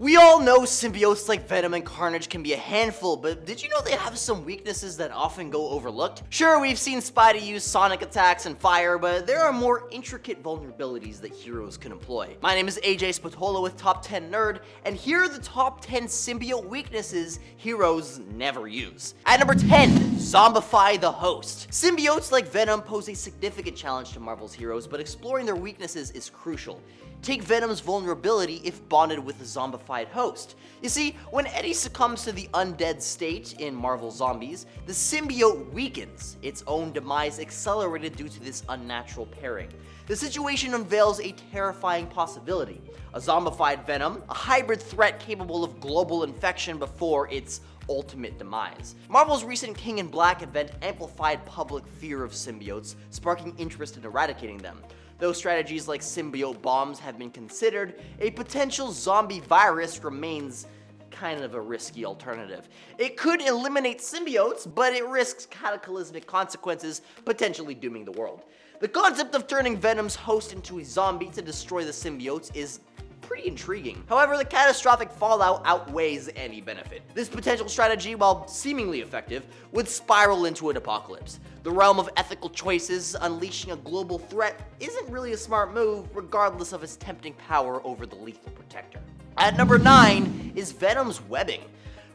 We all know symbiotes like Venom and Carnage can be a handful, but did you know they have some weaknesses that often go overlooked? Sure, we've seen Spidey use sonic attacks and fire, but there are more intricate vulnerabilities that heroes can employ. My name is AJ Spatola with Top 10 Nerd, and here are the top 10 symbiote weaknesses heroes never use. At number 10, Zombify the Host. Symbiotes like Venom pose a significant challenge to Marvel's heroes, but exploring their weaknesses is crucial. Take Venom's vulnerability if bonded with a zombified host. You see, when Eddie succumbs to the undead state in Marvel Zombies, the symbiote weakens, its own demise accelerated due to this unnatural pairing. The situation unveils a terrifying possibility: a zombified Venom, a hybrid threat capable of global infection before its ultimate demise. Marvel's recent King in Black event amplified public fear of symbiotes, sparking interest in eradicating them. Though strategies like symbiote bombs have been considered, a potential zombie virus remains kind of a risky alternative. It could eliminate symbiotes, but it risks cataclysmic consequences, potentially dooming the world. The concept of turning Venom's host into a zombie to destroy the symbiotes is pretty intriguing. However, the catastrophic fallout outweighs any benefit. This potential strategy, while seemingly effective, would spiral into an apocalypse. The realm of ethical choices, unleashing a global threat isn't really a smart move, regardless of its tempting power over the lethal protector. At number 9 is Venom's webbing.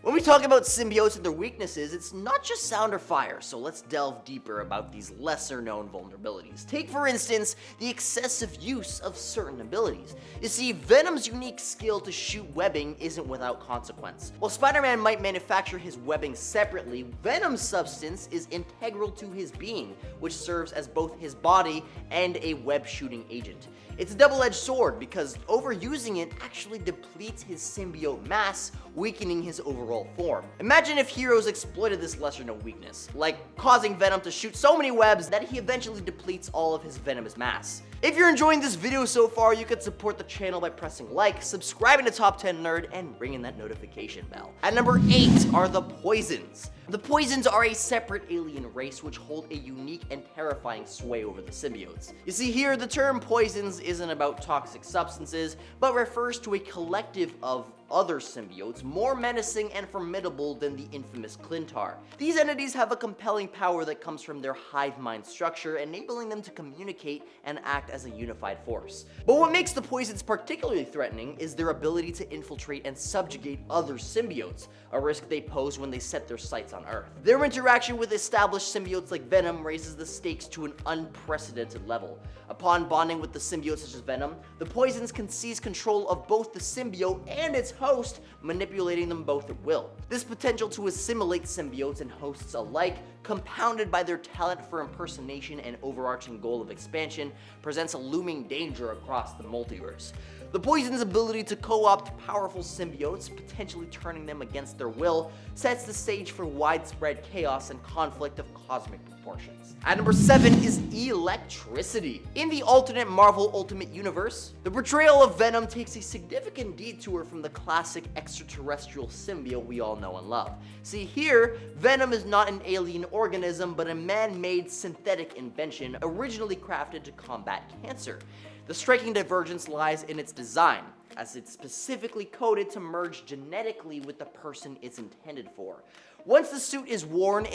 When we talk about symbiotes and their weaknesses, it's not just sound or fire, so let's delve deeper about these lesser known vulnerabilities. Take, for instance, the excessive use of certain abilities. You see, Venom's unique skill to shoot webbing isn't without consequence. While Spider-Man might manufacture his webbing separately, Venom's substance is integral to his being, which serves as both his body and a web-shooting agent. It's a double-edged sword because overusing it actually depletes his symbiote mass, weakening his overall form. Imagine if heroes exploited this lesser-known weakness, like causing Venom to shoot so many webs that he eventually depletes all of his venomous mass. If you're enjoying this video so far, you could support the channel by pressing like, subscribing to Top 10 Nerd, and ringing that notification bell. At number 8 are the Poisons. The Poisons are a separate alien race which hold a unique and terrifying sway over the symbiotes. You see, here the term Poisons isn't about toxic substances, but refers to a collective of other symbiotes more menacing and formidable than the infamous Clintar. These entities have a compelling power that comes from their hive mind structure, enabling them to communicate and act as a unified force. But what makes the Poisons particularly threatening is their ability to infiltrate and subjugate other symbiotes, a risk they pose when they set their sights on Earth. Their interaction with established symbiotes like Venom raises the stakes to an unprecedented level. Upon bonding with the symbiotes such as Venom, the Poisons can seize control of both the symbiote and its host, manipulating them both at will. This potential to assimilate symbiotes and hosts alike, compounded by their talent for impersonation and overarching goal of expansion, presents a looming danger across the multiverse. The Poison's ability to co-opt powerful symbiotes, potentially turning them against their will, sets the stage for widespread chaos and conflict of cosmic proportions. At number 7 is electricity. In the alternate Marvel Ultimate Universe, the portrayal of Venom takes a significant detour from the classic extraterrestrial symbiote we all know and love. See, here, Venom is not an alien organism, but a man-made synthetic invention originally crafted to combat cancer. The striking divergence lies in its design, as it's specifically coded to merge genetically with the person it's intended for. Once the suit is worn,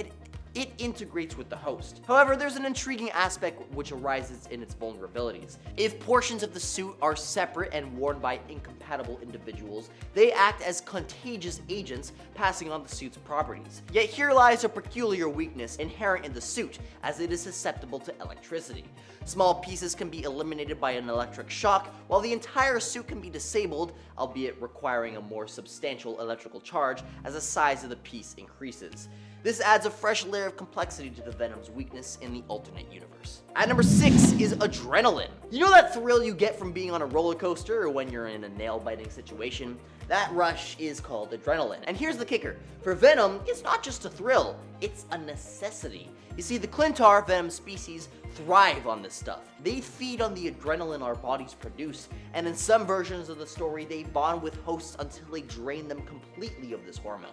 it integrates with the host. However, there's an intriguing aspect which arises in its vulnerabilities. If portions of the suit are separate and worn by incompatible individuals, they act as contagious agents, passing on the suit's properties. Yet here lies a peculiar weakness inherent in the suit, as it is susceptible to electricity. Small pieces can be eliminated by an electric shock, while the entire suit can be disabled, albeit requiring a more substantial electrical charge as the size of the piece increases. This adds a fresh layer of complexity to the Venom's weakness in the alternate universe. At number 6 is adrenaline. You know that thrill you get from being on a roller coaster or when you're in a nail-biting situation? That rush is called adrenaline. And here's the kicker. For Venom, it's not just a thrill, it's a necessity. You see, the Clintar, Venom species, thrive on this stuff. They feed on the adrenaline our bodies produce, and in some versions of the story, they bond with hosts until they drain them completely of this hormone.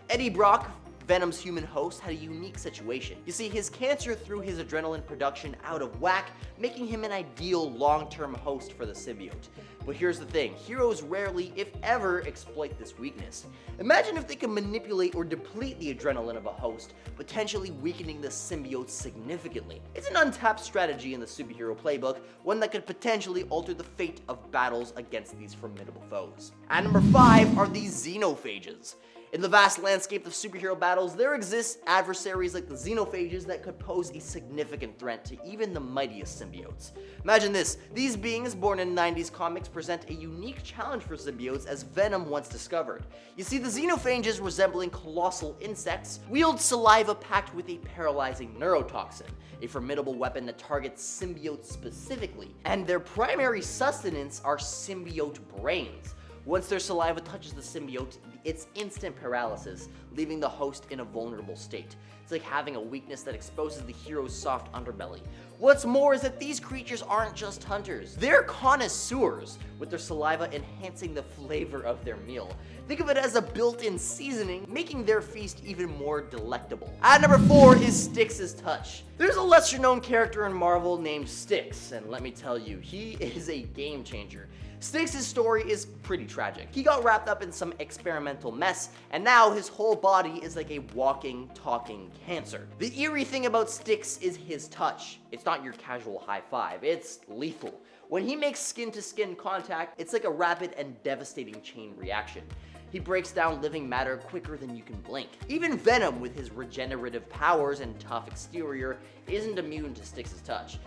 Eddie Brock Venom's human host had a unique situation. You see, his cancer threw his adrenaline production out of whack, making him an ideal long-term host for the symbiote. But here's the thing, heroes rarely, if ever, exploit this weakness. Imagine if they could manipulate or deplete the adrenaline of a host, potentially weakening the symbiote significantly. It's an untapped strategy in the superhero playbook, one that could potentially alter the fate of battles against these formidable foes. At number 5 are the Xenophages. In the vast landscape of superhero battles, there exist adversaries like the Xenophages that could pose a significant threat to even the mightiest symbiotes. Imagine this, these beings born in 90s comics present a unique challenge for symbiotes as Venom once discovered. You see, the Xenophages, resembling colossal insects, wield saliva packed with a paralyzing neurotoxin, a formidable weapon that targets symbiotes specifically, and their primary sustenance are symbiote brains. Once their saliva touches the symbiote, it's instant paralysis, leaving the host in a vulnerable state. It's like having a weakness that exposes the hero's soft underbelly. What's more is that these creatures aren't just hunters, they're connoisseurs, with their saliva enhancing the flavor of their meal. Think of it as a built-in seasoning, making their feast even more delectable. At number 4 is Styx's touch. There's a lesser-known character in Marvel named Styx, and let me tell you, he is a game changer. Styx's story is pretty tragic. He got wrapped up in some experimental mess, and now his whole body is like a walking, talking cancer. The eerie thing about Styx is his touch. It's not your casual high five, it's lethal. When he makes skin-to-skin contact, it's like a rapid and devastating chain reaction. He breaks down living matter quicker than you can blink. Even Venom, with his regenerative powers and tough exterior, isn't immune to Styx's touch.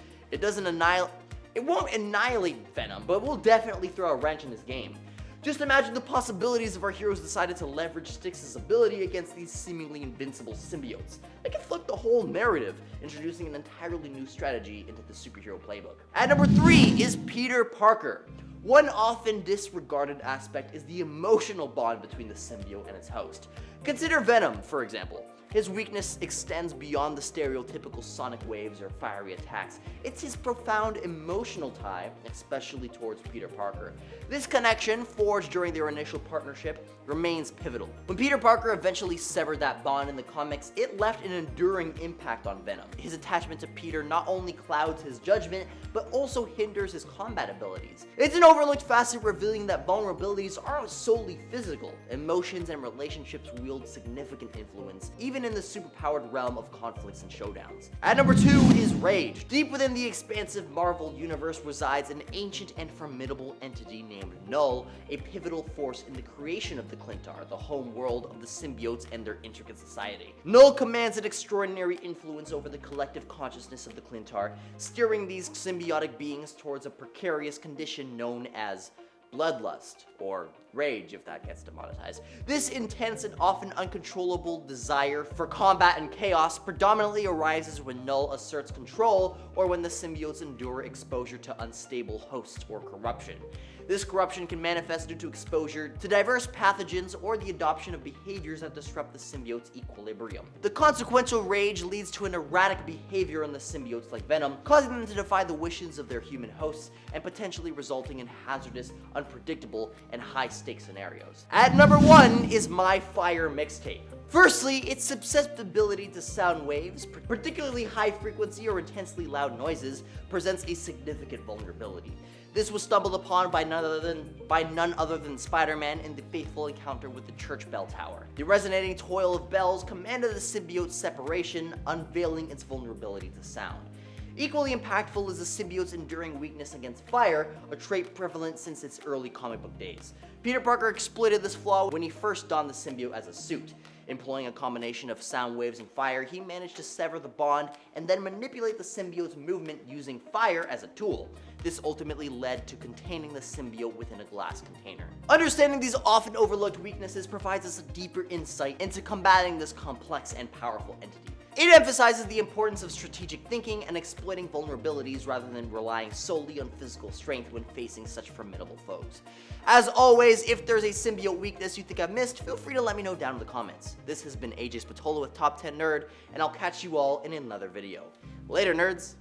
It won't annihilate Venom, but will definitely throw a wrench in his game. Just imagine the possibilities if our heroes decided to leverage Styx's ability against these seemingly invincible symbiotes. It could flip the whole narrative, introducing an entirely new strategy into the superhero playbook. At number 3 is Peter Parker. One often disregarded aspect is the emotional bond between the symbiote and its host. Consider Venom, for example. His weakness extends beyond the stereotypical sonic waves or fiery attacks. It's his profound emotional tie, especially towards Peter Parker. This connection, forged during their initial partnership, remains pivotal. When Peter Parker eventually severed that bond in the comics, it left an enduring impact on Venom. His attachment to Peter not only clouds his judgment, but also hinders his combat abilities. It's an overlooked facet revealing that vulnerabilities aren't solely physical. Emotions and relationships wield significant influence, even in the superpowered realm of conflicts and showdowns. At number 2 is Rage. Deep within the expansive Marvel universe resides an ancient and formidable entity named Null, a pivotal force in the creation of the Clintar, the home world of the symbiotes and their intricate society. Null commands an extraordinary influence over the collective consciousness of the Clintar, steering these symbiotic beings towards a precarious condition known as bloodlust, or rage if that gets demonetized. This intense and often uncontrollable desire for combat and chaos predominantly arises when Null asserts control or when the symbiotes endure exposure to unstable hosts or corruption. This corruption can manifest due to exposure to diverse pathogens or the adoption of behaviors that disrupt the symbiote's equilibrium. The consequential rage leads to an erratic behavior in the symbiotes like Venom, causing them to defy the wishes of their human hosts and potentially resulting in hazardous, unpredictable, and high-stakes scenarios. At number 1 is My Fire mixtape. Firstly, its susceptibility to sound waves, particularly high-frequency or intensely loud noises, presents a significant vulnerability. This was stumbled upon by none other than Spider-Man in the fateful encounter with the church bell tower. The resonating toil of bells commanded the symbiote's separation, unveiling its vulnerability to sound. Equally impactful is the symbiote's enduring weakness against fire, a trait prevalent since its early comic book days. Peter Parker exploited this flaw when he first donned the symbiote as a suit. Employing a combination of sound waves and fire, he managed to sever the bond and then manipulate the symbiote's movement using fire as a tool. This ultimately led to containing the symbiote within a glass container. Understanding these often overlooked weaknesses provides us a deeper insight into combating this complex and powerful entity. It emphasizes the importance of strategic thinking and exploiting vulnerabilities rather than relying solely on physical strength when facing such formidable foes. As always, if there's a symbiote weakness you think I've missed, feel free to let me know down in the comments. This has been AJ Spatola with Top 10 Nerd, and I'll catch you all in another video. Later, nerds!